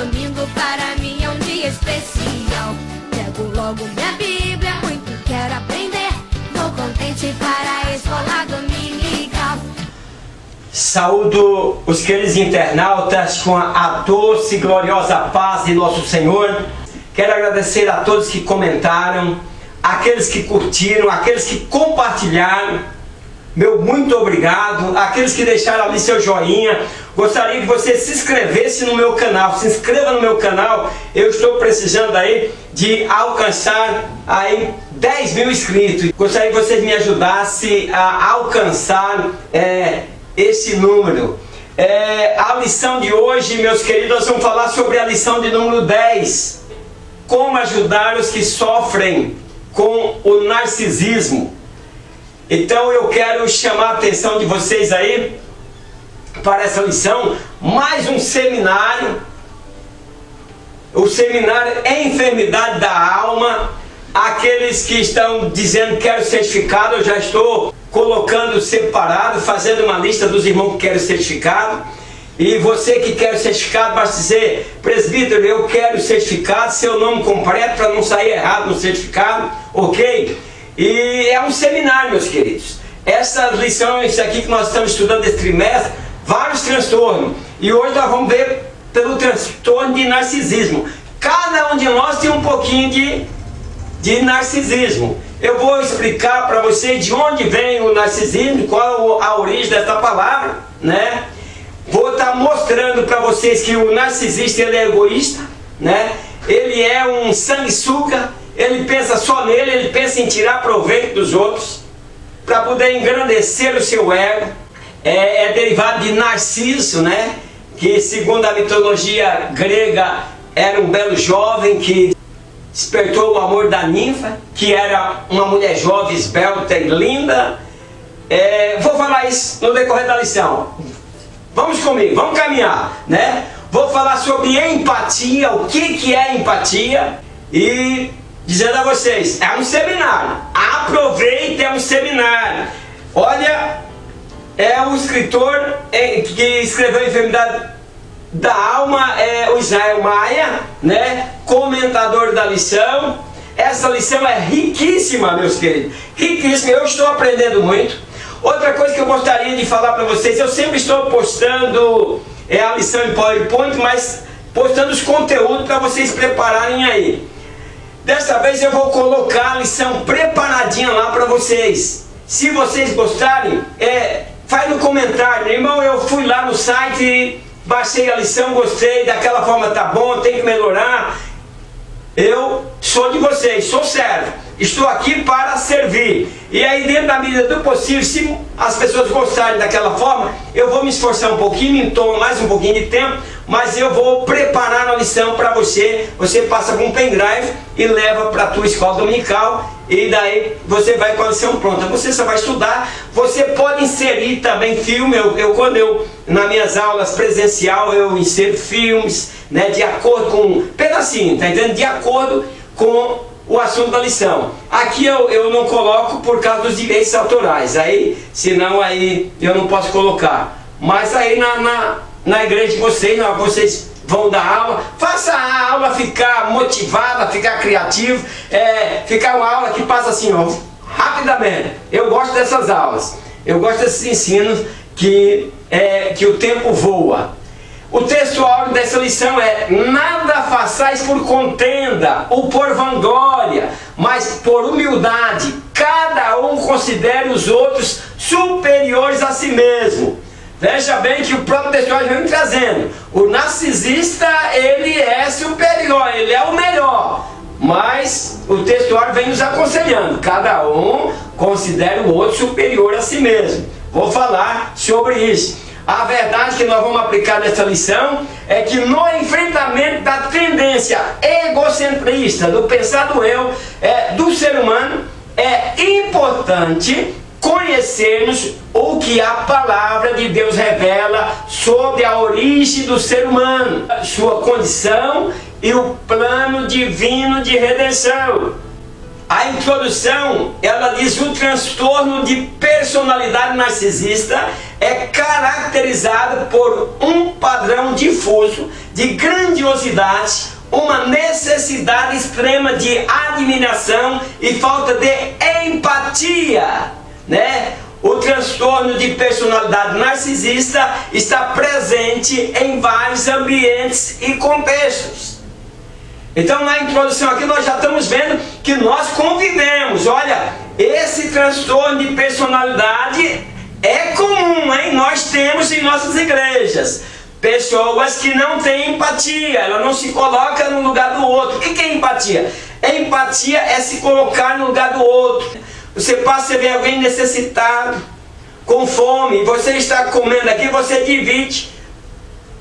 domingo para mim é um dia especial. Pego logo minha Bíblia, muito quero aprender. Vou contente para a escola dominical. Saúdo os queridos internautas com a doce e gloriosa paz de nosso Senhor. Quero agradecer a todos que comentaram, aqueles que curtiram, aqueles que compartilharam. Meu muito obrigado. Aqueles que deixaram ali seu joinha. Gostaria que você se inscrevesse no meu canal. Se inscreva no meu canal. Eu estou precisando aí de alcançar aí 10 mil inscritos. Gostaria que vocês me ajudassem a alcançar esse número. A lição de hoje, meus queridos, nós vamos falar sobre a lição de número 10. Como ajudar os que sofrem com o narcisismo. Então eu quero chamar a atenção de vocês aí para essa lição. Mais um seminário. O seminário é enfermidade da alma. Aqueles que estão dizendo que quero certificado, eu já estou colocando separado, fazendo uma lista dos irmãos que querem certificado. E você que quer o certificado, basta dizer: presbítero, eu quero o certificado, seu nome completo, para não sair errado no certificado, ok? E é um seminário, meus queridos. Essas lições aqui que nós estamos estudando esse trimestre, vários transtornos. E hoje nós vamos ver pelo transtorno de narcisismo. Cada um de nós tem um pouquinho de narcisismo. Eu vou explicar para vocês de onde vem o narcisismo, qual a origem dessa palavra, né? Vou estar mostrando para vocês que o narcisista, ele é egoísta, né? Ele é um sanguessuga, ele pensa só nele, ele pensa em tirar proveito dos outros, para poder engrandecer o seu ego. É derivado de Narciso, né? Que segundo a mitologia grega era um belo jovem que despertou o amor da ninfa, que era uma mulher jovem, esbelta e linda. Vou falar isso no decorrer da lição. Vamos comigo, vamos caminhar, né? Vou falar sobre empatia, o que é empatia, e dizendo a vocês, é um seminário. Aproveite, é um seminário. Olha, é o escritor que escreveu a enfermidade da alma, o Israel Maia, né? Comentador da lição. Essa lição é riquíssima, meus queridos, riquíssima. Eu estou aprendendo muito. Outra coisa que eu gostaria de falar para vocês, eu sempre estou postando a lição em PowerPoint, mas postando os conteúdos para vocês prepararem aí. Dessa vez eu vou colocar a lição preparadinha lá para vocês. Se vocês gostarem, faz no comentário: irmão, eu fui lá no site, baixei a lição, gostei, daquela forma tá bom, tem que melhorar. Eu sou de vocês, sou servo, estou aqui para servir. E aí, dentro da medida do possível, se as pessoas gostarem daquela forma, eu vou me esforçar um pouquinho, me tomo mais um pouquinho de tempo, mas eu vou preparar a lição para você. Você passa com um pendrive e leva para a tua escola dominical, e daí você vai com a lição pronta. Você só vai estudar. Você pode inserir também filme. Quando nas minhas aulas presencial, eu insero filmes, né, de acordo com pedacinho, tá entendendo? De acordo com o assunto da lição. Aqui eu não coloco por causa dos direitos autorais, senão eu não posso colocar. Mas aí na igreja de vocês, vocês vão dar aula, faça a aula ficar motivada, ficar criativo, ficar uma aula que passa assim, ó, rapidamente. Eu gosto dessas aulas, eu gosto desses ensinos que o tempo voa. O texto áureo dessa lição é: nada façais por contenda ou por vanglória, mas por humildade, cada um considere os outros superiores a si mesmo. Veja bem que o próprio texto áureo vem trazendo: o narcisista, ele é superior, ele é o melhor. Mas o texto áureo vem nos aconselhando: cada um considere o outro superior a si mesmo. Vou falar sobre isso. A verdade que nós vamos aplicar nessa lição é que no enfrentamento da tendência egocentrista, do pensar do eu, do ser humano, é importante conhecermos o que a palavra de Deus revela sobre a origem do ser humano, sua condição e o plano divino de redenção. A introdução, ela diz: o transtorno de personalidade narcisista é caracterizado por um padrão difuso de grandiosidade, uma necessidade extrema de admiração e falta de empatia, né? O transtorno de personalidade narcisista está presente em vários ambientes e contextos. Então, na introdução aqui, nós já estamos vendo que nós convivemos. Olha, esse transtorno de personalidade é comum, hein? Nós temos em nossas igrejas pessoas que não têm empatia, ela não se coloca no lugar do outro. O que é empatia? Empatia é se colocar no lugar do outro. Você passa a ver alguém necessitado, com fome, você está comendo aqui, você divide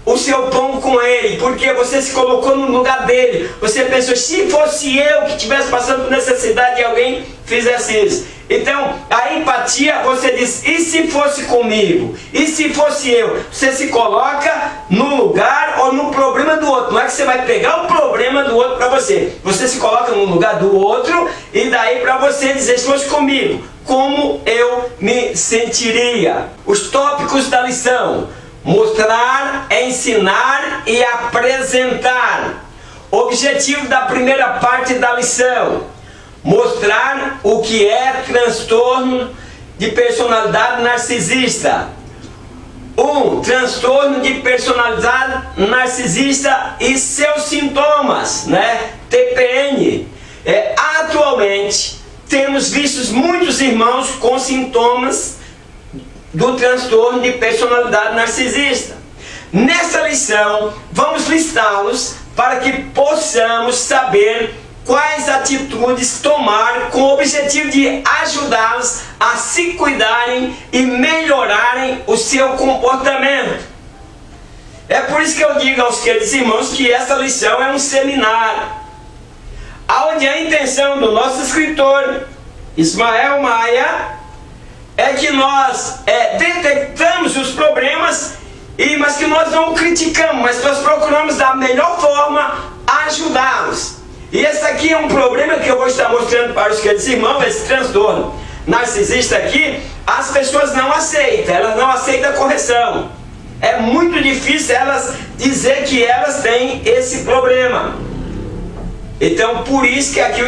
o seu pão com ele, porque você se colocou no lugar dele. Você pensou, se fosse eu que estivesse passando por necessidade e alguém fizesse isso. Então, a empatia, você diz, e se fosse comigo? E se fosse eu? Você se coloca no lugar ou no problema do outro. Não é que você vai pegar o problema do outro para você. Você se coloca no lugar do outro e daí para você dizer, se fosse comigo, como eu me sentiria? Os tópicos da lição: mostrar, ensinar e apresentar. Objetivo da primeira parte da lição: mostrar o que é transtorno de personalidade narcisista. Transtorno de personalidade narcisista e seus sintomas, né? TPN. Atualmente temos visto muitos irmãos com sintomas do transtorno de personalidade narcisista. Nesta lição, vamos listá-los para que possamos saber quais atitudes tomar com o objetivo de ajudá-los a se cuidarem e melhorarem o seu comportamento. É por isso que eu digo aos queridos irmãos que essa lição é um seminário, onde a intenção do nosso escritor, Ismael Maia, é que nós detectamos os problemas, mas que nós não o criticamos, mas nós procuramos da melhor forma ajudá-los. E esse aqui é um problema que eu vou estar mostrando para os queridos irmãos, esse transtorno narcisista aqui, as pessoas não aceitam, elas não aceitam a correção. É muito difícil elas dizer que elas têm esse problema. Então, por isso que aqui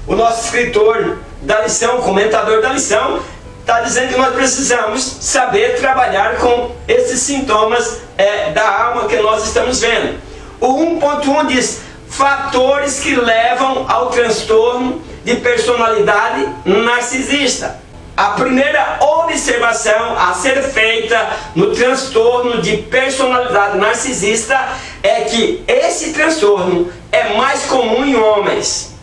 o nosso escritor da lição, o comentador da lição, está dizendo que nós precisamos saber trabalhar com esses sintomas da alma que nós estamos vendo. O 1.1 diz: fatores que levam ao transtorno de personalidade narcisista. A primeira observação a ser feita no transtorno de personalidade narcisista é que esse transtorno é mais comum em homens.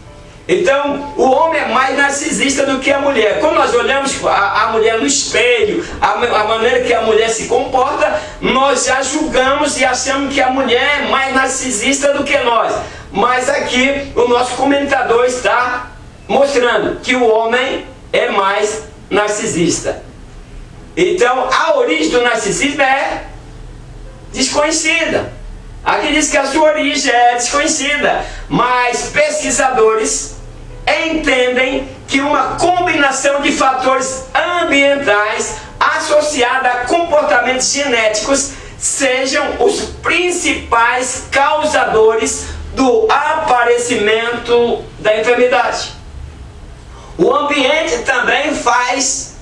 Então, o homem é mais narcisista do que a mulher. Quando nós olhamos a mulher no espelho, a maneira que a mulher se comporta, nós já julgamos e achamos que a mulher é mais narcisista do que nós. Mas aqui o nosso comentador está mostrando que o homem é mais narcisista. Então, a origem do narcisismo é desconhecida. Aqui diz que a sua origem é desconhecida, mas pesquisadores entendem que uma combinação de fatores ambientais associada a comportamentos genéticos sejam os principais causadores do aparecimento da enfermidade. O ambiente também faz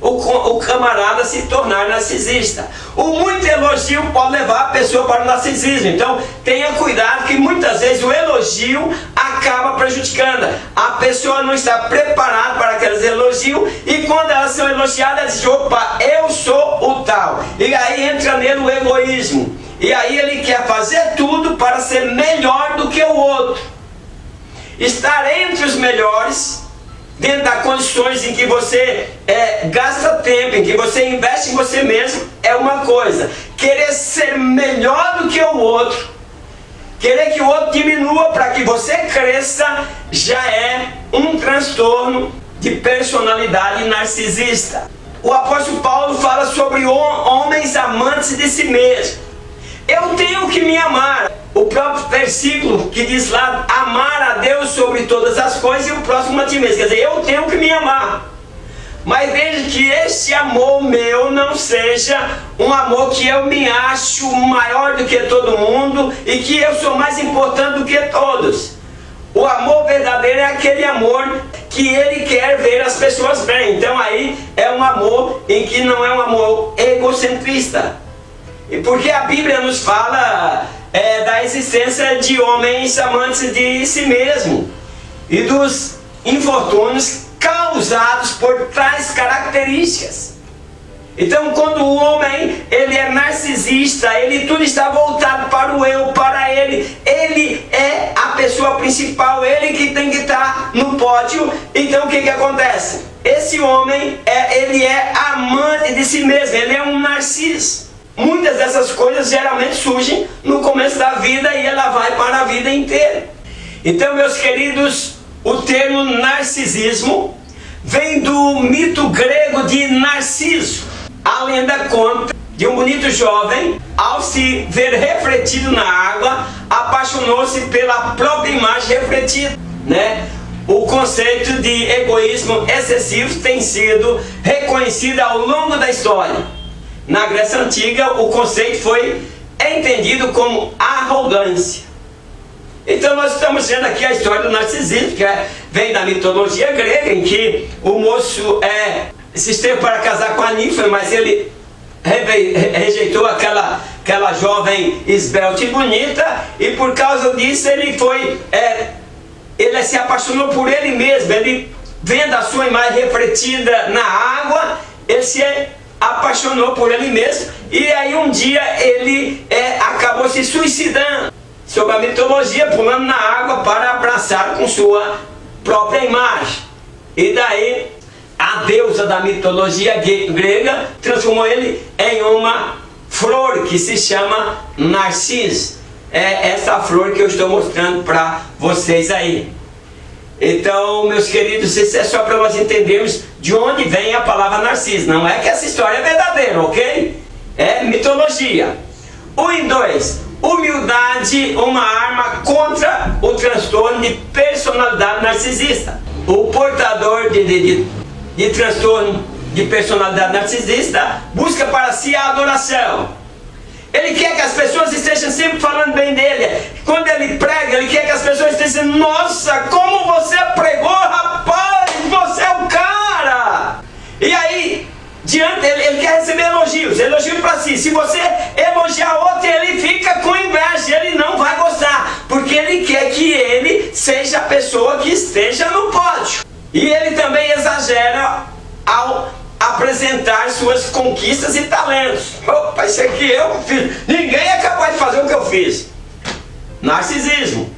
o camarada se tornar narcisista. O muito elogio pode levar a pessoa para o narcisismo. Então tenha cuidado, que muitas vezes o elogio acaba prejudicando. A pessoa não está preparada para aqueles elogios, e quando elas são elogiadas, ela diz: opa, eu sou o tal. E aí entra nele o egoísmo. E aí ele quer fazer tudo para ser melhor do que o outro. Estar entre os melhores, dentro das condições em que você gasta tempo, em que você investe em você mesmo, é uma coisa. Querer ser melhor do que o outro, querer que o outro diminua para que você cresça, já é um transtorno de personalidade narcisista. O apóstolo Paulo fala sobre homens amantes de si mesmo. Eu tenho que me amar. O próprio versículo que diz lá: amar a Deus sobre todas as coisas, e o próximo a ti mesmo. Quer dizer, eu tenho que me amar. Mas desde que esse amor meu não seja um amor que eu me acho maior do que todo mundo e que eu sou mais importante do que todos. O amor verdadeiro é aquele amor que ele quer ver as pessoas bem. Então aí é um amor em que não é um amor egocentrista. E porque a Bíblia nos fala da existência de homens amantes de si mesmo e dos infortúnios causados por tais características. Então, quando o homem ele é narcisista, ele tudo está voltado para o eu, para ele é a pessoa principal, ele que tem que estar no pódio. Então, o que acontece? Esse homem ele é amante de si mesmo, ele é um narciso. Muitas dessas coisas geralmente surgem no começo da vida e ela vai para a vida inteira. Então, meus queridos, o termo narcisismo vem do mito grego de Narciso. A lenda conta de um bonito jovem, ao se ver refletido na água, apaixonou-se pela própria imagem refletida, né? O conceito de egoísmo excessivo tem sido reconhecido ao longo da história. Na Grécia Antiga, o conceito foi entendido como arrogância. Então nós estamos vendo aqui a história do narcisismo, que vem da mitologia grega, em que o moço se esteve para casar com a ninfa, mas ele rejeitou aquela jovem esbelta e bonita, e por causa disso ele se apaixonou por ele mesmo. Ele, vendo a sua imagem refletida na água, ele se apaixonou por ele mesmo, e aí um dia ele acabou se suicidando, sob a mitologia, pulando na água para abraçar com sua própria imagem. E daí a deusa da mitologia grega transformou ele em uma flor que se chama Narciso. É essa flor que eu estou mostrando para vocês aí. Então, meus queridos, isso é só para nós entendermos de onde vem a palavra Narciso. Não é que essa história é verdadeira, ok? É mitologia. 2. Humildade, uma arma contra o transtorno de personalidade narcisista. O portador de transtorno de personalidade narcisista busca para si a adoração. Ele quer que as pessoas estejam sempre falando bem dele. Quando ele prega, ele quer que as pessoas estejam dizendo: nossa, como você pregou, rapaz, você é o cara. E aí, diante dele, ele quer receber elogios para si. Se você elogiar outro, ele fica com inveja, ele não vai gostar, porque ele quer que ele seja a pessoa que esteja no pódio. E ele também exagera ao apresentar suas conquistas e talentos. Opa, isso aqui eu fiz, ninguém é capaz de fazer o que eu fiz. Narcisismo.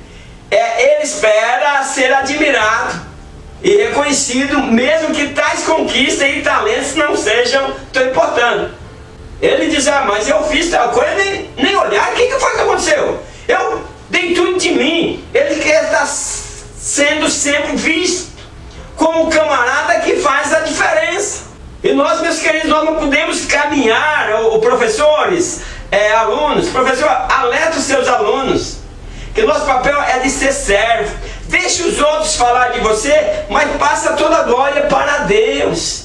Ele espera ser admirado e reconhecido, mesmo que tais conquistas e talentos não sejam tão importantes. Ele diz: ah, mas eu fiz tal coisa, nem olhar, o que foi que aconteceu? Eu dei tudo de mim. Ele quer estar sendo sempre visto como o camarada que faz a diferença. E nós, meus queridos, nós não podemos caminhar, professores, alunos. Professor, alerta os seus alunos que o nosso papel é de ser servo. Deixe os outros falar de você, mas passa toda a glória para Deus.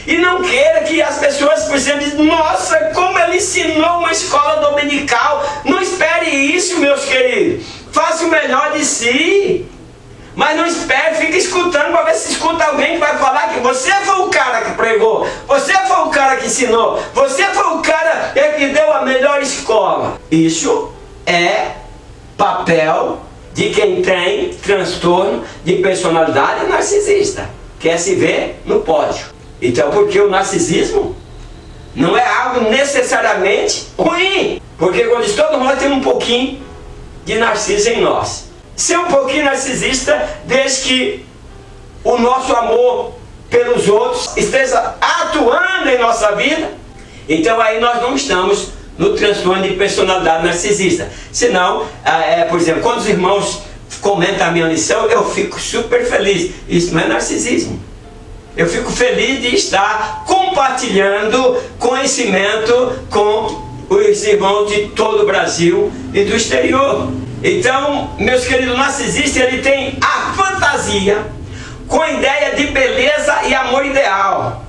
E não queira que as pessoas, por exemplo, dizem: nossa, como ele ensinou uma escola dominical. Não espere isso, meus queridos. Faça o melhor de si. Mas não espere, fica escutando para ver se escuta alguém que vai falar que você foi o cara que pregou, você foi o cara que ensinou, você foi o cara que deu a melhor escola. Isso é papel de quem tem transtorno de personalidade narcisista, quer se ver no pódio. Então, porque o narcisismo não é algo necessariamente ruim, porque quando todos nós temos um pouquinho de narciso em nós. Ser um pouquinho narcisista, desde que o nosso amor pelos outros esteja atuando em nossa vida, então aí nós não estamos no transtorno de personalidade narcisista. Senão, por exemplo, quando os irmãos comentam a minha lição, eu fico super feliz. Isso não é narcisismo. Eu fico feliz de estar compartilhando conhecimento com os irmãos de todo o Brasil e do exterior. Então, meus queridos, o narcisista, ele tem a fantasia com ideia de beleza e amor ideal.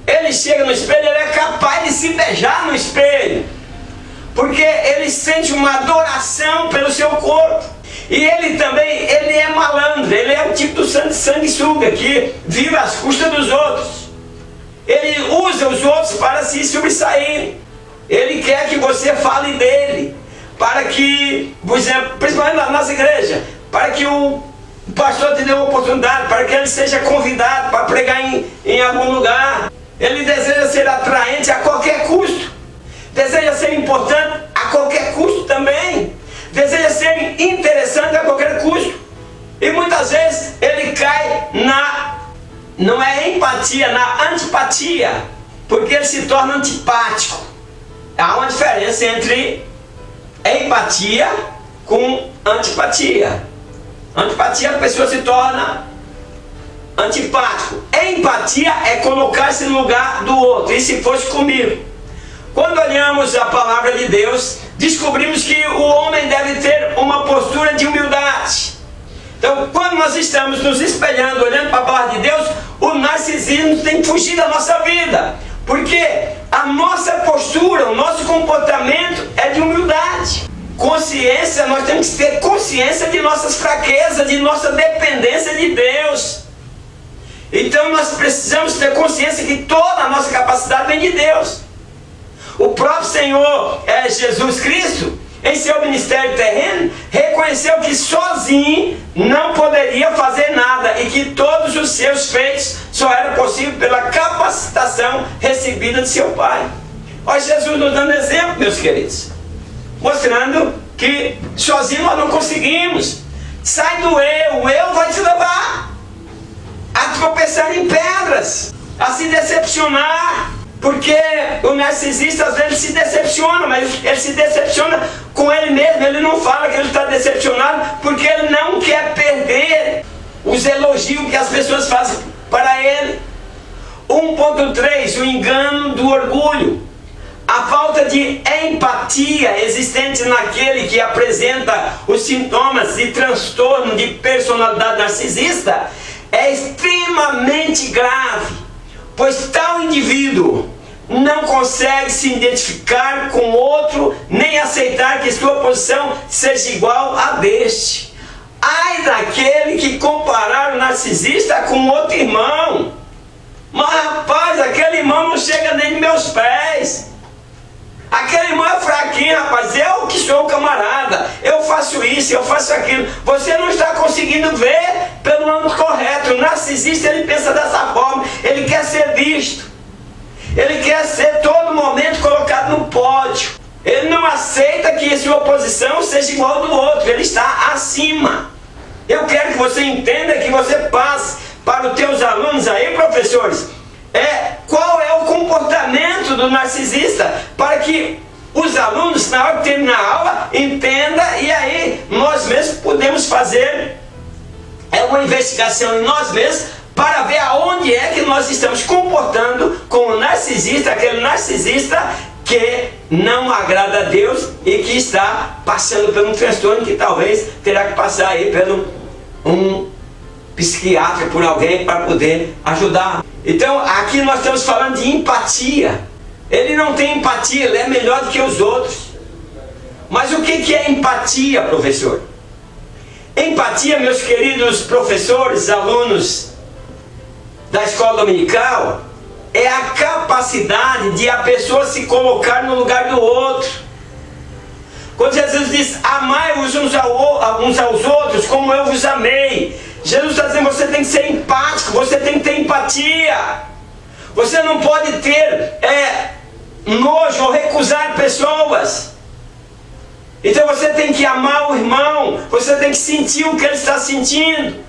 Ele chega no espelho, ele é capaz de se beijar no espelho, porque ele sente uma adoração pelo seu corpo. E ele também, ele é malandro, ele é o tipo do sanguessuga que vive às custas dos outros. Ele usa os outros para se sobressair. Ele quer que você fale dele, para que, por exemplo, principalmente na nossa igreja, para que o pastor te dê uma oportunidade, para que ele seja convidado para pregar em algum lugar. Ele deseja ser atraente a qualquer custo, deseja ser importante a qualquer custo também, deseja ser interessante a qualquer custo. E muitas vezes ele cai não é empatia, na antipatia, porque ele se torna antipático. Há uma diferença entre empatia com antipatia. Antipatia, a pessoa se torna antipático. Empatia é colocar-se no lugar do outro. E se fosse comigo? Quando olhamos a palavra de Deus, descobrimos que o homem deve ter uma postura de humildade. Então, quando nós estamos nos espelhando, olhando para a palavra de Deus, o narcisismo tem que fugir da nossa vida. Porque a nossa postura, o nosso comportamento é de humildade. Consciência, nós temos que ter consciência de nossas fraquezas, de nossa dependência de Deus. Então nós precisamos ter consciência que toda a nossa capacidade vem de Deus. O próprio Senhor Jesus Cristo, em seu ministério terreno, reconheceu que sozinho não poderia fazer nada e que todos os seus feitos só eram possíveis pela capacitação recebida de seu Pai. Olha Jesus nos dando exemplo, meus queridos, mostrando que sozinho nós não conseguimos. Sai do eu, o eu vai te levar a tropeçar em pedras, a se decepcionar, porque o narcisista às vezes se decepciona, mas ele se decepciona com ele mesmo. Ele não fala que ele está decepcionado porque ele não quer perder os elogios que as pessoas fazem para ele. 1.3, o engano do orgulho. A falta de empatia existente naquele que apresenta os sintomas de transtorno de personalidade narcisista é extremamente grave, pois tal indivíduo não consegue se identificar com outro, nem aceitar que sua posição seja igual a deste. Ai daquele que comparar o narcisista com outro irmão. Mas rapaz, aquele irmão não chega nem nos meus pés. Aquele irmão é fraquinho, rapaz. Eu que sou o camarada, eu faço isso, eu faço aquilo. Você não está conseguindo ver pelo ângulo correto. O narcisista, ele pensa dessa forma. Ele quer ser visto. Ele quer ser todo momento colocado no pódio. Ele não aceita que a sua posição seja igual ao do outro. Ele está acima. Eu quero que você entenda, que você passe para os teus alunos aí, professores, qual é o comportamento do narcisista, para que os alunos, na hora de terminar a aula, entendam, e aí nós mesmos podemos fazer uma investigação em nós mesmos, para ver aonde é que nós estamos comportando com o narcisista, aquele narcisista que não agrada a Deus e que está passando por um transtorno que talvez terá que passar aí pelo um psiquiatra, por alguém para poder ajudar. Então aqui nós estamos falando de empatia. Ele não tem empatia, ele é melhor do que os outros. Mas o que é empatia, professor? Empatia, meus queridos professores, alunos da escola dominical, é a capacidade de a pessoa se colocar no lugar do outro. Quando Jesus diz, amai-vos uns aos outros como eu vos amei, Jesus está dizendo, você tem que ser empático, você tem que ter empatia. Você não pode ter nojo ou recusar pessoas. Então você tem que amar o irmão, você tem que sentir o que ele está sentindo.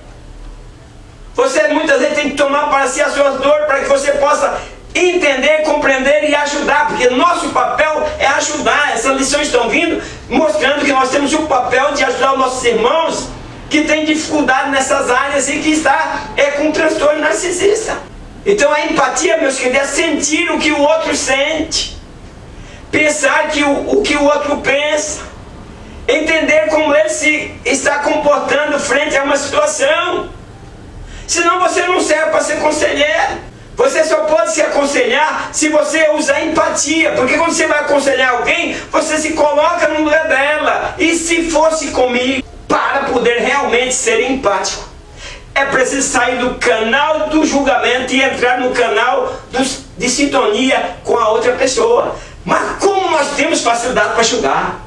Você muitas vezes tem que tomar para si as suas dores, para que você possa entender, compreender e ajudar, porque nosso papel é ajudar. Essas lições estão vindo mostrando que nós temos o papel de ajudar os nossos irmãos que têm dificuldade nessas áreas e que está com transtorno narcisista. Então a empatia, meus queridos, é sentir o que o outro sente, pensar o que o outro pensa, entender como ele se está comportando frente a uma situação. Senão você não serve para ser conselheiro. Você só pode se aconselhar se você usar empatia. Porque quando você vai aconselhar alguém, você se coloca no lugar dela. E se fosse comigo, para poder realmente ser empático, é preciso sair do canal do julgamento e entrar no canal de sintonia com a outra pessoa. Mas como nós temos facilidade para julgar?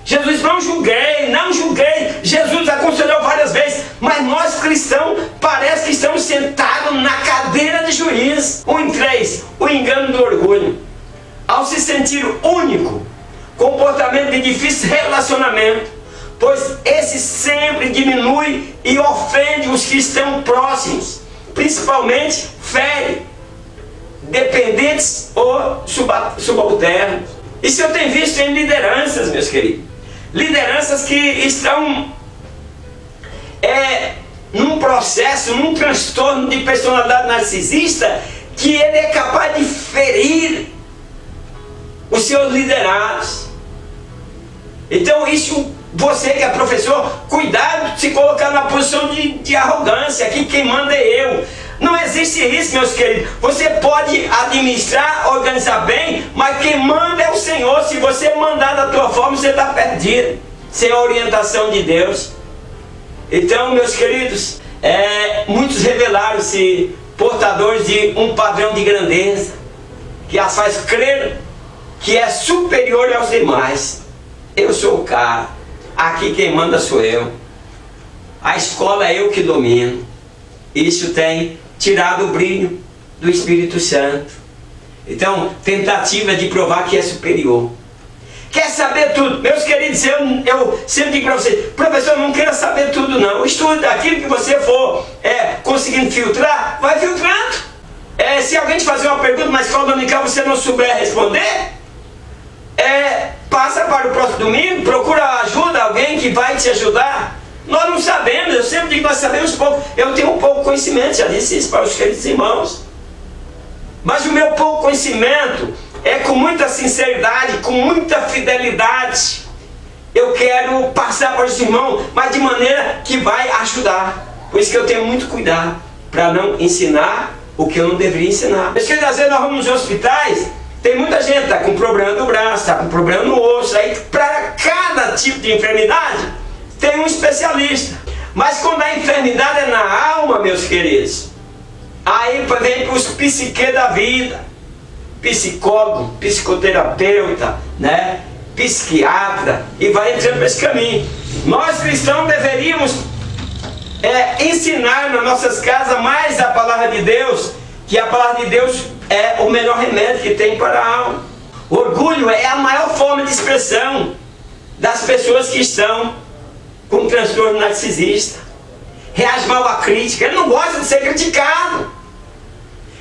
Jesus, não julguei. Jesus aconselhou várias vezes, mas nós cristãos parece que estamos sentados na cadeira de juiz. 1:3, o engano do orgulho. Ao se sentir único, comportamento de difícil relacionamento, pois esse sempre diminui e ofende os que estão próximos, principalmente fere dependentes ou subalternos. Isso eu tenho visto em lideranças, meus queridos. Lideranças que estão num processo, num transtorno de personalidade narcisista, que ele é capaz de ferir os seus liderados. Então isso, você que é professor, cuidado de se colocar na posição de arrogância, que quem manda é eu. Não existe isso, meus queridos. Você pode administrar, organizar bem, mas quem manda é o Senhor. Se você mandar da tua forma, você está perdido, sem a orientação de Deus. Então, meus queridos, muitos revelaram-se portadores de um padrão de grandeza, que as faz crer que é superior aos demais. Eu sou o cara, aqui quem manda sou eu, a escola é eu que domino. Isso tem tirado o brilho do Espírito Santo. Então, tentativa de provar que é superior. Quer saber tudo? Meus queridos, eu sempre digo para vocês, professor, não queira saber tudo não. Estude aquilo que você for conseguindo filtrar, vai filtrando. Se alguém te fazer uma pergunta na escola dominical e você não souber responder, passa para o próximo domingo, procura ajuda, alguém que vai te ajudar. Nós não sabemos, eu sempre digo que nós sabemos pouco. Eu tenho um pouco conhecimento, já disse isso para os queridos irmãos. Mas o meu pouco conhecimento é com muita sinceridade, com muita fidelidade. Eu quero passar para os irmãos, mas de maneira que vai ajudar. Por isso que eu tenho muito cuidado para não ensinar o que eu não deveria ensinar. Porque às vezes nós vamos nos hospitais, tem muita gente que está com problema do braço, está com problema no osso. Aí para cada tipo de enfermidade tem um especialista. Mas quando a enfermidade é na alma, meus queridos, aí vem para os psique da vida, psicólogo, psicoterapeuta, psiquiatra, e vai entrando para esse caminho. Nós cristãos deveríamos ensinar nas nossas casas mais a palavra de Deus, que a palavra de Deus é o melhor remédio que tem para a alma. O orgulho é a maior forma de expressão das pessoas que estão com transtorno narcisista. Reage mal à crítica, ele não gosta de ser criticado.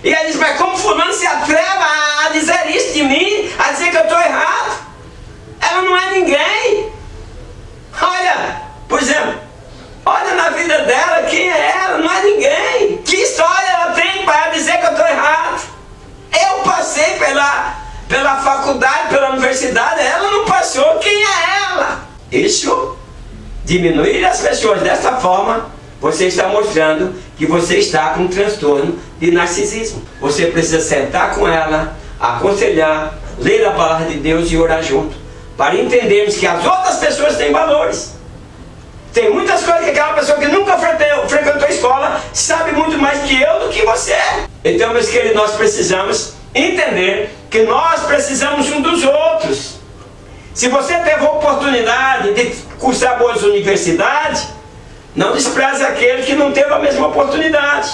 E aí diz, mas como fulano se atreve a dizer isso de mim, a dizer que eu estou errado? Ela não é ninguém. Olha, por exemplo, olha na vida dela, quem é ela? Não é ninguém. Que história ela tem para dizer que eu estou errado? Eu passei pela faculdade, pela universidade, ela não passou, quem é ela? Isso, diminuir as pessoas dessa forma, você está mostrando que você está com um transtorno de narcisismo. Você precisa sentar com ela, aconselhar, ler a palavra de Deus e orar junto, para entendermos que as outras pessoas têm valores. Tem muitas coisas que aquela pessoa que nunca frequentou a escola sabe muito mais que eu do que você. Então, meus queridos, nós precisamos entender que nós precisamos um dos outros. Se você teve a oportunidade de cursar boas universidades, não despreze aquele que não teve a mesma oportunidade,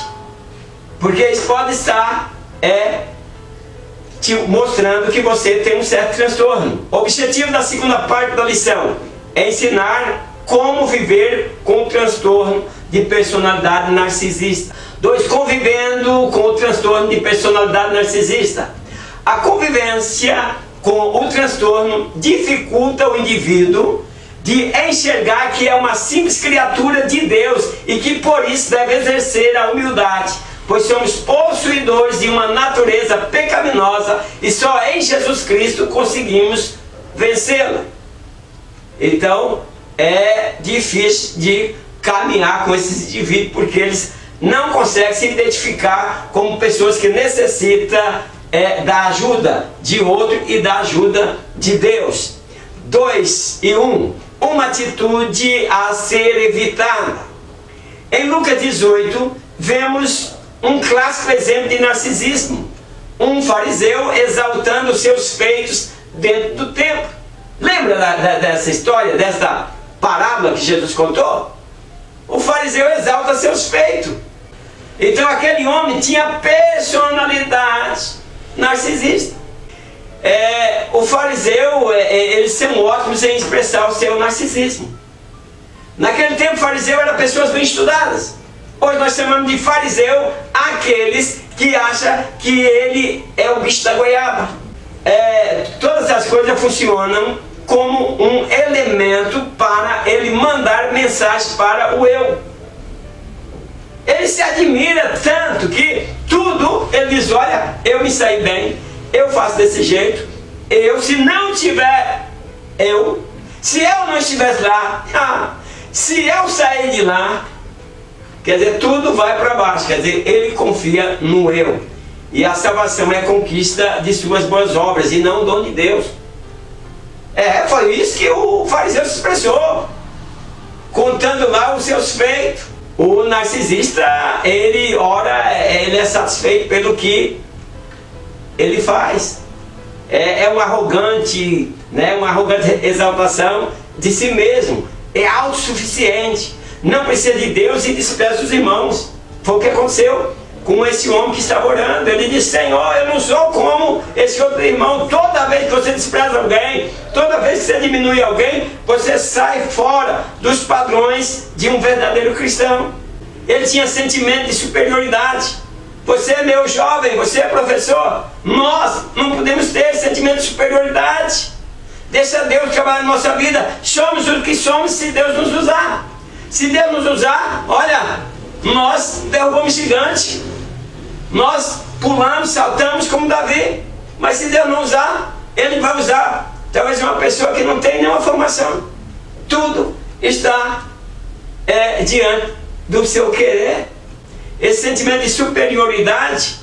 porque isso pode estar te mostrando que você tem um certo transtorno. O objetivo da segunda parte da lição é ensinar como viver com o transtorno de personalidade narcisista. 2. Convivendo com o transtorno de personalidade narcisista. A convivência com o transtorno dificulta o indivíduo de enxergar que é uma simples criatura de Deus e que por isso deve exercer a humildade, pois somos possuidores de uma natureza pecaminosa e só em Jesus Cristo conseguimos vencê-la. Então é difícil de caminhar com esses indivíduos porque eles não conseguem se identificar como pessoas que necessitam da ajuda de outro e da ajuda de Deus. 2 e 1. Uma atitude a ser evitada. Em Lucas 18, vemos um clássico exemplo de narcisismo. Um fariseu exaltando os seus feitos dentro do templo. Lembra dessa história, dessa parábola que Jesus contou? O fariseu exalta seus feitos. Então aquele homem tinha personalidade narcisista. O fariseu, eles são ótimos em expressar o seu narcisismo. Naquele tempo, fariseu eram pessoas bem estudadas. Hoje nós chamamos de fariseu aqueles que acham que ele é o bicho da goiaba. Todas as coisas funcionam como um elemento para ele mandar mensagem para o eu. Ele se admira tanto que tudo ele diz: olha, eu me saí bem, eu faço desse jeito, se não tiver se eu não estivesse lá, se eu sair de lá, quer dizer, tudo vai para baixo. Quer dizer, ele confia no eu. E a salvação é conquista de suas boas obras e não o dom de Deus. Foi isso que o fariseu se expressou, contando lá os seus feitos. O narcisista, ele ora, ele é satisfeito pelo que ele faz. Uma arrogante exaltação de si mesmo. É autossuficiente. Não precisa de Deus e despreza os irmãos. Foi o que aconteceu com esse homem que estava orando. Ele disse: Senhor, eu não sou como esse outro irmão. Toda vez que você despreza alguém, toda vez que você diminui alguém, você sai fora dos padrões de um verdadeiro cristão. Ele tinha sentimento de superioridade. Você é meu jovem, você é professor. Nós não podemos ter sentimento de superioridade. Deixa Deus trabalhar na nossa vida. Somos o que somos se Deus nos usar. Se Deus nos usar, olha, nós derrubamos gigante. Nós pulamos, saltamos como Davi. Mas se Deus não usar, Ele vai usar talvez uma pessoa que não tem nenhuma formação. Tudo está diante do seu querer. Esse sentimento de superioridade,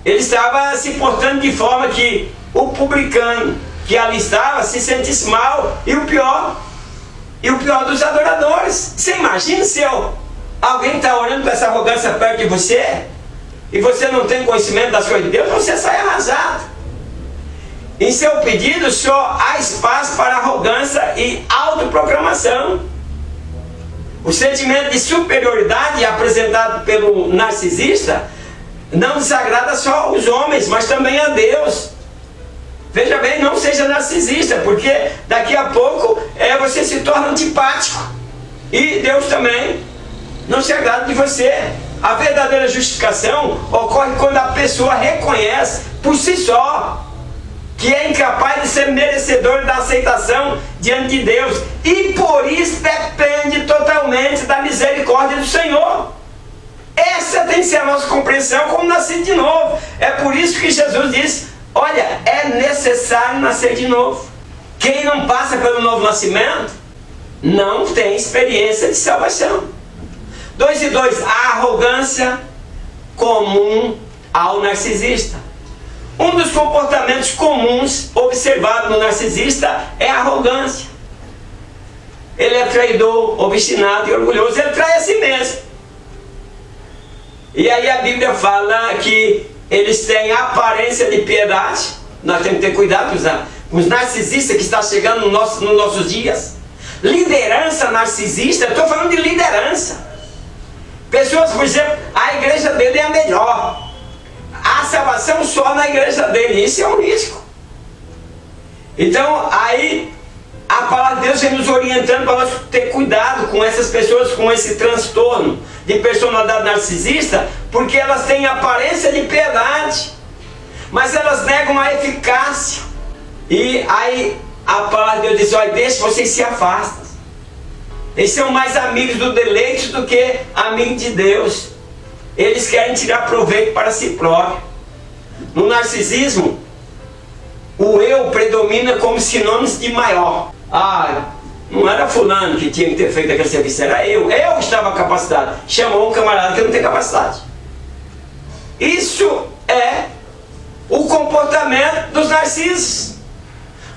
ele estava se portando de forma que o publicano que ali estava se sentisse mal, e o pior dos adoradores. Você imagina se alguém está orando com essa arrogância perto de você, e você não tem conhecimento das coisas de Deus, você sai arrasado. Em seu pedido só há espaço para arrogância e autoproclamação. O sentimento de superioridade apresentado pelo narcisista não desagrada só os homens, mas também a Deus. Veja bem, não seja narcisista, porque daqui a pouco você se torna antipático. E Deus também não se agrada de você. A verdadeira justificação ocorre quando a pessoa reconhece por si só que é incapaz de ser merecedor da aceitação diante de Deus. E por isso depende totalmente da misericórdia do Senhor. Essa tem que ser a nossa compreensão como nascido de novo. É por isso que Jesus disse: olha, é necessário nascer de novo. Quem não passa pelo novo nascimento não tem experiência de salvação. 2 e 2. A arrogância comum ao narcisista. Um dos comportamentos comuns observados no narcisista é a arrogância. Ele é traidor, obstinado e orgulhoso. Ele trai a si mesmo. E aí a Bíblia fala que eles têm aparência de piedade. Nós temos que ter cuidado com os narcisistas que estão chegando nos nossos dias. Liderança narcisista, eu estou falando de liderança. Pessoas, por exemplo, a igreja dele é a melhor. A salvação só na igreja dele. Isso é um risco. Então, aí a palavra de Deus vem nos orientando para nós ter cuidado com essas pessoas com esse transtorno de personalidade narcisista, porque elas têm aparência de piedade, mas elas negam a eficácia. E aí a palavra de Deus diz: olha, deixa, vocês se afastam. Eles são mais amigos do deleite do que amigos de Deus. Eles querem tirar proveito para si próprio. No narcisismo, o eu predomina como sinônimos de maior. Não era fulano que tinha que ter feito aquele serviço, era eu. Eu que estava capacitado. Chamou um camarada que não tem capacidade. Isso é o comportamento dos narcisos.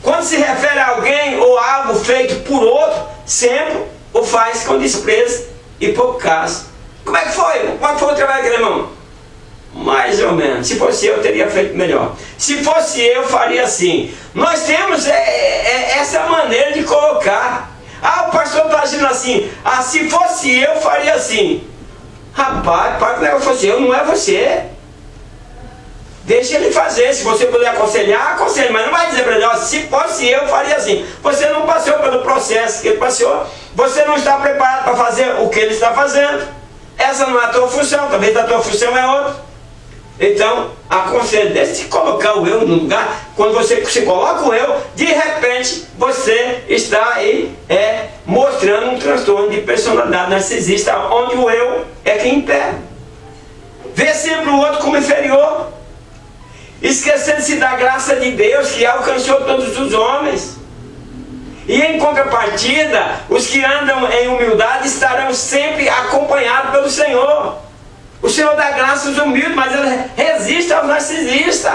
Quando se refere a alguém ou a algo feito por outro, sempre o faz com desprezo e pouco caso. Como é que foi? Como é que foi o trabalho daquele irmão? Mais ou menos. Se fosse eu teria feito melhor. Se fosse eu, faria assim. Nós temos essa maneira de colocar. Ah, o pastor está agindo assim. Ah, se fosse eu, faria assim. Rapaz, para que não fosse eu, não é você. Deixa ele fazer. Se você puder aconselhar, aconselhe. Mas não vai dizer para ele, ó, se fosse eu, faria assim. Você não passou pelo processo que ele passou. Você não está preparado para fazer o que ele está fazendo. Essa não é a tua função. Talvez a tua função é outra. Então, aconselho, deixe de colocar o eu no lugar. Quando você se coloca o eu, de repente você está aí mostrando um transtorno de personalidade narcisista, onde o eu é quem impera. Vê sempre o outro como inferior, esquecendo-se da graça de Deus que alcançou todos os homens. E em contrapartida, os que andam em humildade estarão sempre acompanhados pelo Senhor. O Senhor dá graça aos humildes, mas Ele resiste aos narcisistas.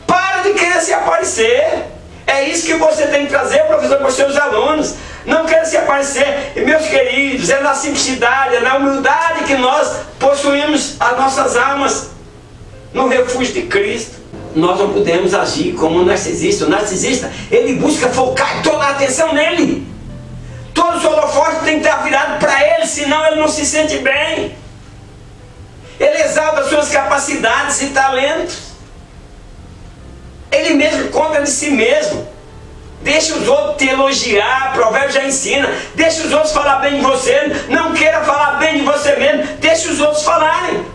Para de querer se aparecer. É isso que você tem que trazer, professor, para os seus alunos. Não queira se aparecer. E, meus queridos, é na simplicidade, é na humildade que nós possuímos as nossas almas no refúgio de Cristo. Nós não podemos agir como um narcisista. O narcisista, ele busca focar toda a atenção nele. Todo o holofote tem que estar virado para ele, senão ele não se sente bem. Ele exalta as suas capacidades e talentos. Ele mesmo conta de si mesmo. Deixa os outros te elogiar. Provérbios já ensina. Deixa os outros falar bem de você. Não queira falar bem de você mesmo. Deixa os outros falarem.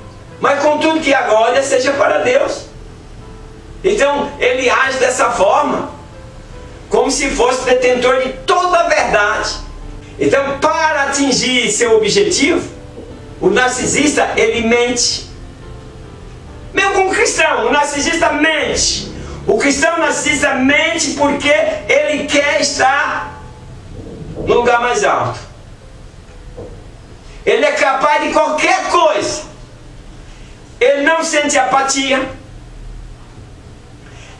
Mas contudo que a glória seja para Deus. Então ele age dessa forma, como se fosse detentor de toda a verdade. Então, para atingir seu objetivo, o narcisista, ele mente. Mesmo com o cristão, o narcisista mente. O cristão narcisista mente porque ele quer estar no lugar mais alto. Ele é capaz de qualquer coisa. Ele não sente apatia.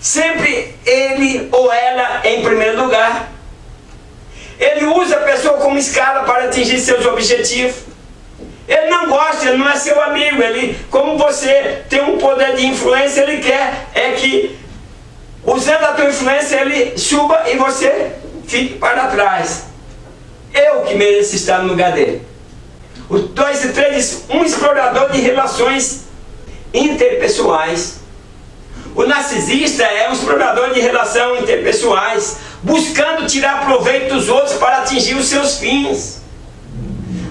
Sempre ele ou ela em primeiro lugar. Ele usa a pessoa como escala para atingir seus objetivos. Ele não gosta, ele não é seu amigo. Ele, como você tem um poder de influência, ele quer que, usando a tua influência, ele suba e você fique para trás. Eu que mereço estar no lugar dele. O 2 e 3 diz, um explorador de relações interpessoais. O narcisista é um explorador de relações interpessoais, buscando tirar proveito dos outros para atingir os seus fins.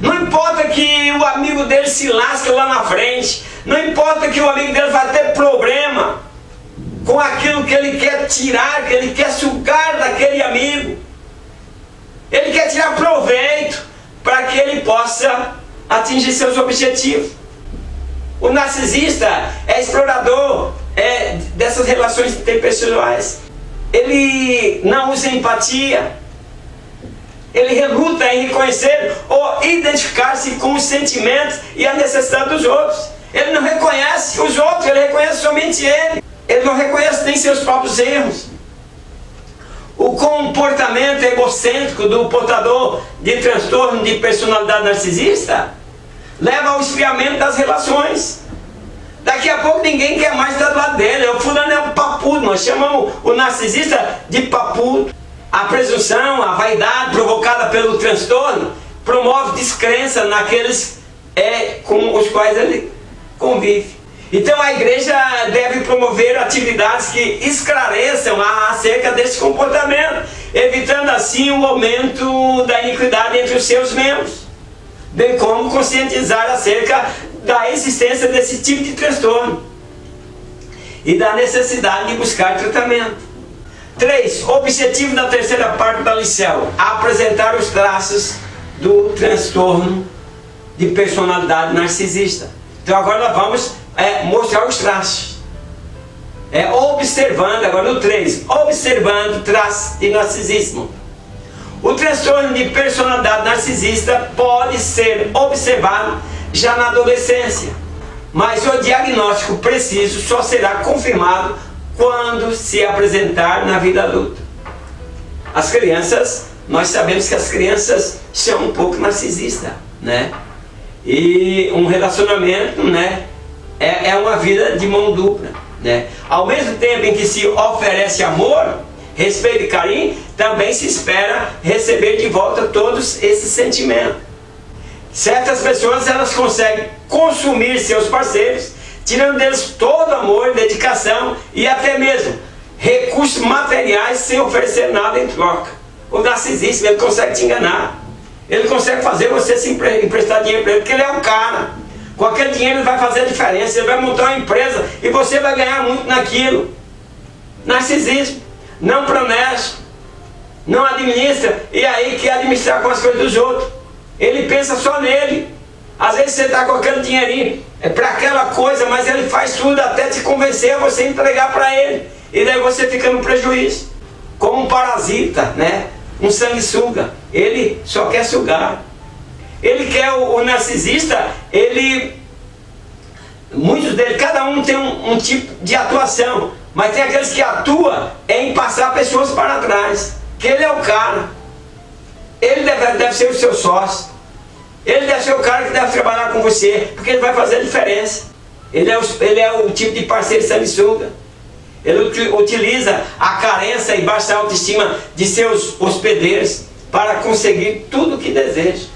Não importa que o amigo dele se lasque lá na frente. Não importa que o amigo dele vai ter problema com aquilo que ele quer tirar, que ele quer sugar daquele amigo. Ele quer tirar proveito para que ele possa atingir seus objetivos. O narcisista é explorador dessas relações interpessoais. Ele não usa empatia. Ele reluta em reconhecer ou identificar-se com os sentimentos e a necessidade dos outros. Ele não reconhece os outros, ele reconhece somente ele. Ele não reconhece nem seus próprios erros. O comportamento egocêntrico do portador de transtorno de personalidade narcisista leva ao esfriamento das relações. Daqui a pouco ninguém quer mais estar do lado dele. O fulano é um papudo. Nós chamamos o narcisista de papudo. A presunção, a vaidade provocada pelo transtorno promove descrença naqueles com os quais ele convive. Então a igreja deve promover atividades que esclareçam acerca desse comportamento, evitando assim o aumento da iniquidade entre os seus membros, bem como conscientizar acerca da existência desse tipo de transtorno e da necessidade de buscar tratamento. 3. Objetivo da terceira parte da lição: apresentar os traços do transtorno de personalidade narcisista. Então agora nós vamos mostrar os traços. Observando, agora no 3, observando traços de narcisismo. O transtorno de personalidade narcisista pode ser observado já na adolescência, mas o diagnóstico preciso só será confirmado quando se apresentar na vida adulta. As crianças, nós sabemos que as crianças são um pouco narcisistas, né? E um relacionamento, né, é uma vida de mão dupla, né? Ao mesmo tempo em que se oferece amor, respeito e carinho, também se espera receber de volta todos esses sentimentos. Certas pessoas, elas conseguem consumir seus parceiros, tirando deles todo amor, dedicação e até mesmo recursos materiais sem oferecer nada em troca. O narcisista, ele consegue te enganar. Ele consegue fazer você se emprestar dinheiro para ele, porque ele é um cara. Com aquele dinheiro ele vai fazer a diferença, ele vai montar uma empresa e você vai ganhar muito naquilo. Narcisismo, não promete, não administra, e aí quer administrar com as coisas dos outros. Ele pensa só nele. Às vezes você está com aquele dinheirinho para aquela coisa, mas ele faz tudo até te convencer a você entregar para ele. E daí você fica no prejuízo. Como um parasita, né? Um sanguessuga. Ele só quer sugar. Ele quer, o narcisista, muitos deles, cada um tem um tipo de atuação. Mas tem aqueles que atuam em passar pessoas para trás. Que ele é o cara. Ele deve ser o seu sócio. Ele deve ser o cara que deve trabalhar com você, porque ele vai fazer a diferença. Ele é o tipo de parceiro sanguessuga. Ele utiliza a carência e baixa autoestima de seus hospedeiros para conseguir tudo o que deseja.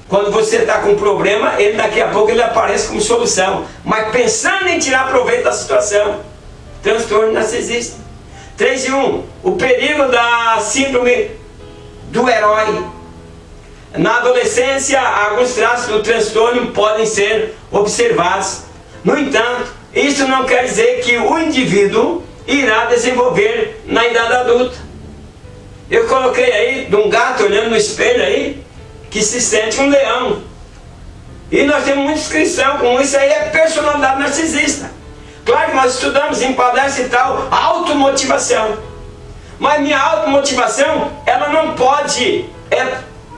Quando você está com um problema, daqui a pouco ele aparece como solução, mas pensando em tirar proveito da situação. Transtorno narcisista. 3 e 1. O perigo da síndrome do herói. Na adolescência, alguns traços do transtorno podem ser observados. No entanto, isso não quer dizer que o indivíduo irá desenvolver na idade adulta. Eu coloquei aí de um gato olhando no espelho aí, que se sente um leão. E nós temos muita inscrição com isso aí, é personalidade narcisista. Claro que nós estudamos em palestra e tal, automotivação. Mas minha automotivação, ela não pode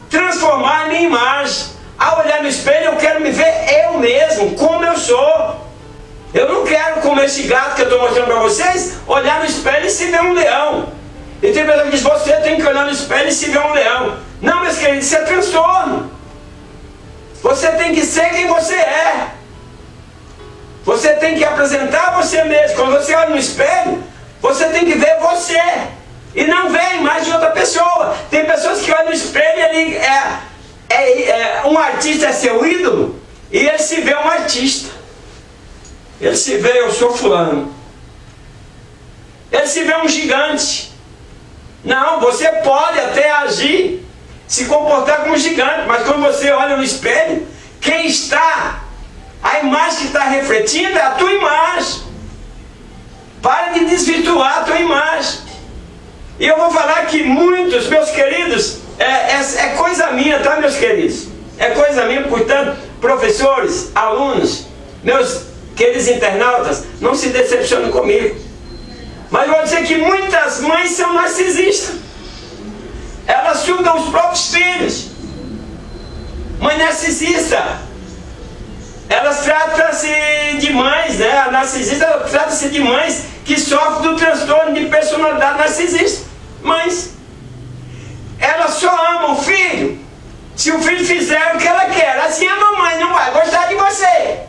transformar a minha imagem. Ao olhar no espelho, eu quero me ver eu mesmo, como eu sou. Eu não quero, como esse gato que eu estou mostrando para vocês, olhar no espelho e se ver um leão. E tem pessoa que diz, você tem que olhar no espelho e se ver um leão. Não, meus queridos, isso é transtorno. Você tem que ser quem você é. Você tem que apresentar você mesmo. Quando você olha no espelho, você tem que ver você. E não ver a imagem de outra pessoa. Tem pessoas que olham no espelho e um artista é seu ídolo, e ele se vê um artista. Ele se vê, eu sou fulano. Ele se vê um gigante. Não, você pode até agir, se comportar como gigante, mas quando você olha no espelho, quem está, a imagem que está refletindo é a tua imagem. Para de desvirtuar a tua imagem. E eu vou falar que muitos, meus queridos, é coisa minha, tá, meus queridos? É coisa minha, portanto, professores, alunos, meus queridos internautas, não se decepcionem comigo. Mas vou dizer que muitas mães são narcisistas. Elas sugam os próprios filhos. Mãe narcisista. Elas tratam-se de mães, né? A narcisista trata-se de mães que sofrem do transtorno de personalidade narcisista. Mães. Elas só amam o filho se o filho fizer o que ela quer. Assim a mamãe não vai gostar de você.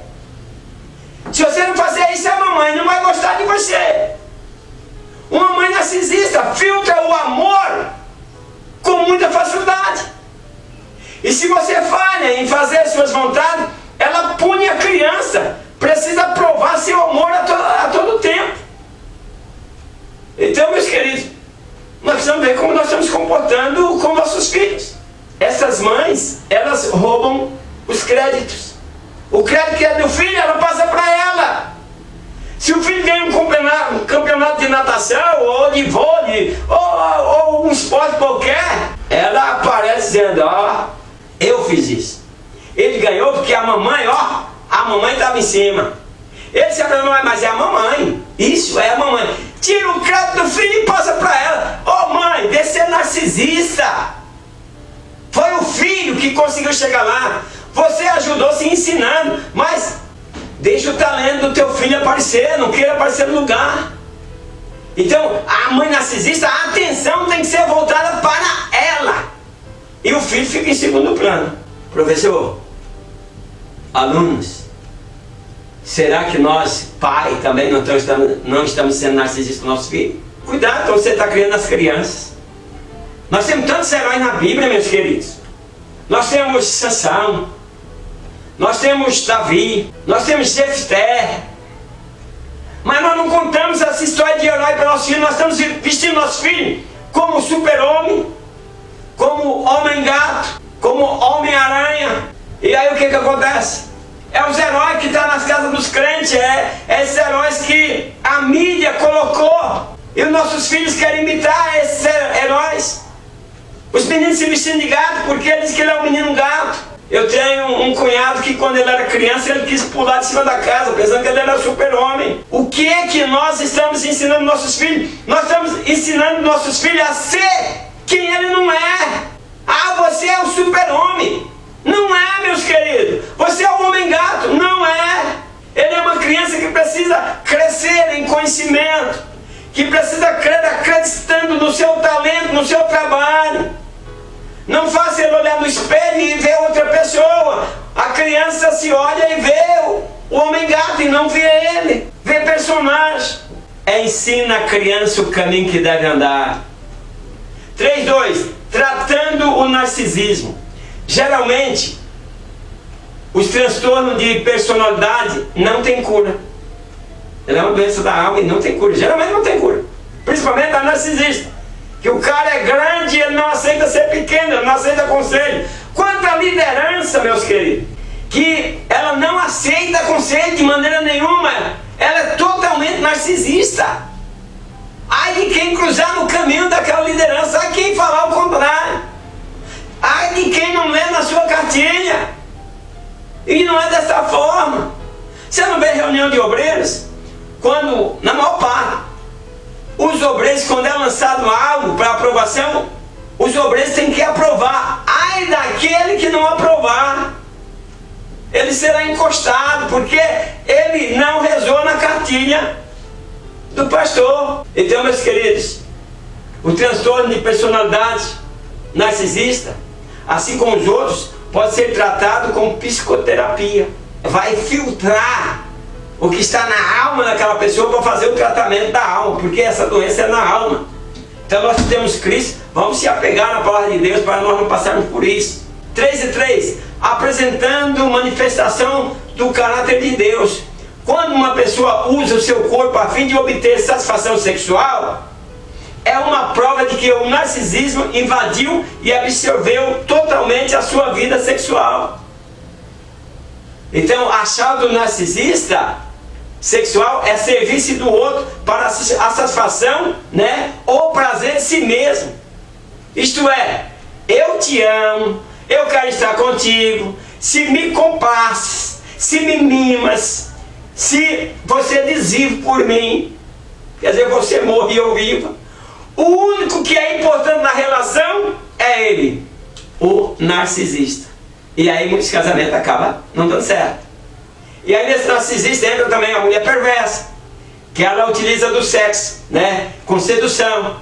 Se você não fazer isso, a mamãe não vai gostar de você. Uma mãe narcisista filtra o amor com muita facilidade. E se você falha em fazer suas vontades, ela pune a criança. Precisa provar seu amor a todo tempo. Então, meus queridos, nós precisamos ver como nós estamos comportando com nossos filhos. Essas mães, elas roubam os créditos. O crédito que é do filho, ela passa para ela. Se o filho ganha um campeonato de natação, ou de vôlei, ou um esporte qualquer, ela aparece dizendo, eu fiz isso. Ele ganhou porque a mamãe estava em cima. Ele se afirma, mas é a mamãe. Isso, é a mamãe. Tira o crédito do filho e passa para ela. Mãe, deixa de ser narcisista. Foi o filho que conseguiu chegar lá. Você ajudou se ensinando, mas deixa o talento do teu filho aparecer, não queira aparecer no lugar. Então, a mãe narcisista, a atenção tem que ser voltada para ela. E o filho fica em segundo plano. Professor, alunos, será que nós, pai, também não estamos sendo narcisistas com nossos filhos? Cuidado, você está criando as crianças. Nós temos tantos heróis na Bíblia, meus queridos. Nós temos Sansão, nós temos Davi, nós temos Jefté. Mas nós não contamos essa história de herói para nossos filhos. Nós estamos vestindo nossos filhos como super-homem, como homem-gato, como homem-aranha. E aí o que acontece? É os heróis que estão nas casas dos crentes, esses heróis que a mídia colocou. E os nossos filhos querem imitar esses heróis. Os meninos se vestindo de gato porque ele diz que ele é um menino gato. Eu tenho um cunhado que quando ele era criança ele quis pular de cima da casa, pensando que ele era super-homem. O que é que nós estamos ensinando nossos filhos? Nós estamos ensinando nossos filhos a ser quem ele não é. Ah, você é o super-homem. Não é, meus queridos. Você é o homem-gato. Não é. Ele é uma criança que precisa crescer em conhecimento, que precisa crer acreditando no seu talento, no seu trabalho. Não faça ele olhar no espelho e ver outra pessoa. A criança se olha e vê o homem-gato e não vê ele. Vê personagem. Ensina a criança o caminho que deve andar. 3.2. Tratando o narcisismo. Geralmente, os transtornos de personalidade não têm cura. Ela é uma doença da alma e não tem cura. Geralmente não tem cura. Principalmente a narcisista. Que o cara é grande e ele não aceita ser pequeno, ele não aceita conselho. Quanto à liderança, meus queridos, que ela não aceita conselho de maneira nenhuma. Ela é totalmente narcisista. Ai de quem cruzar no caminho daquela liderança, ai de quem falar o contrário. Ai de quem não lê na sua cartilha. E não é dessa forma. Você não vê reunião de obreiros? Quando, na maior parte, os obreiros, quando é lançado algo para aprovação, os obreiros têm que aprovar. Ai daquele que não aprovar, ele será encostado, porque ele não rezou na cartilha do pastor. Então, meus queridos, o transtorno de personalidade narcisista, assim como os outros, pode ser tratado com psicoterapia. Vai filtrar o que está na alma daquela pessoa para fazer o tratamento da alma, porque essa doença é na alma. Então nós temos Cristo, vamos se apegar na palavra de Deus para nós não passarmos por isso. 3.3. Apresentando manifestação do caráter de Deus. Quando uma pessoa usa o seu corpo a fim de obter satisfação sexual, é uma prova de que o narcisismo invadiu e absorveu totalmente a sua vida sexual. Então, a chave do narcisista sexual é servir-se do outro para a satisfação, ou prazer de si mesmo. Isto é, eu te amo, eu quero estar contigo, se me compasses, se me mimas, se você desvive por mim, quer dizer, você morre e eu viva. O único que é importante na relação é ele, o narcisista. E aí muitos casamentos acabam não dando certo. E aí nesse narcisista entra também a mulher perversa, que ela utiliza do sexo, com sedução,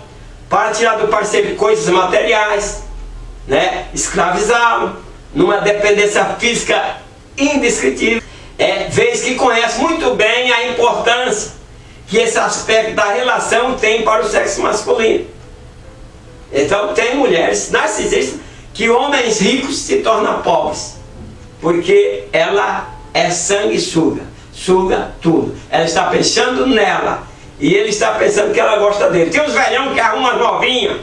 para tirar do parceiro coisas materiais, escravizá-lo, numa dependência física indescritível. Vez que conhece muito bem a importância que esse aspecto da relação tem para o sexo masculino. Então tem mulheres narcisistas que homens ricos se tornam pobres, porque ela é sanguessuga, suga tudo. Ela está pensando nela e ele está pensando que ela gosta dele. Tem uns velhão que arruma novinha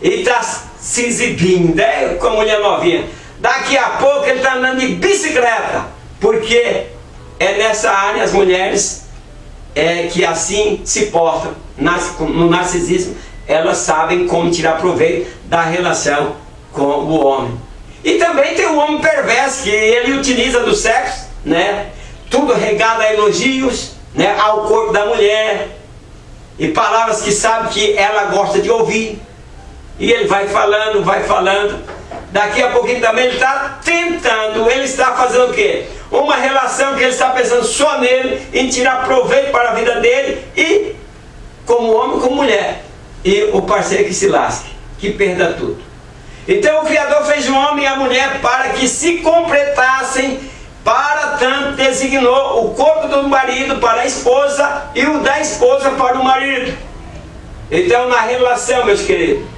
e está se exibindo, com a mulher novinha. Daqui a pouco ele está andando de bicicleta, porque é nessa área as mulheres que assim se portam no narcisismo. Elas sabem como tirar proveito da relação com o homem. E também tem o homem perverso, que ele utiliza do sexo, tudo regado a elogios, ao corpo da mulher, e palavras que sabe que ela gosta de ouvir, e ele vai falando, Daqui a pouquinho também ele está tentando, ele está fazendo o quê? Uma relação que ele está pensando só nele, em tirar proveito para a vida dele, e como homem, como mulher. E o parceiro que se lasque, que perda tudo. Então o Criador fez o homem e a mulher para que se completassem, para tanto designou o corpo do marido para a esposa e o da esposa para o marido. Então na relação, meus queridos,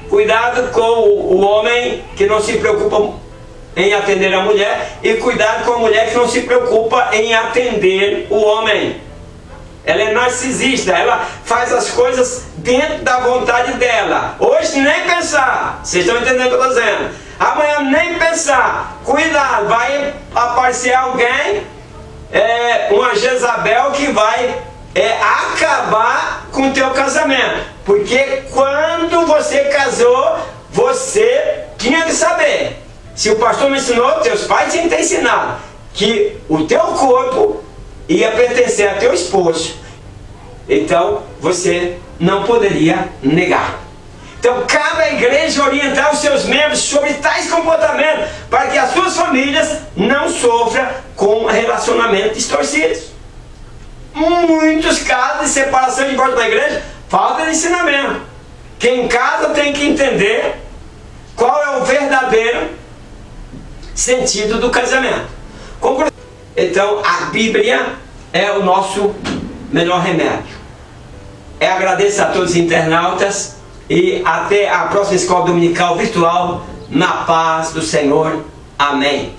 cuidado com o homem que não se preocupa em atender a mulher, e cuidado com a mulher que não se preocupa em atender o homem. Ela é narcisista, ela faz as coisas dentro da vontade dela. Hoje nem pensar, vocês estão entendendo o que eu estou dizendo? Amanhã nem pensar, cuidado, vai aparecer alguém, uma Jezabel que vai acabar com o teu casamento. Porque quando você casou, você tinha que saber. Se o pastor não ensinou, teus pais tinham que ter ensinado que o teu corpo ia pertencer a teu esposo. Então você não poderia negar. Então cabe à igreja orientar os seus membros sobre tais comportamentos, para que as suas famílias não sofram com relacionamentos distorcidos. Muitos casos de separação de divórcio na igreja, falta de ensinamento. Quem casa tem que entender qual é o verdadeiro sentido do casamento. Então a Bíblia é o nosso melhor remédio. Agradeço a todos os internautas e até a próxima escola dominical virtual, na paz do Senhor. Amém.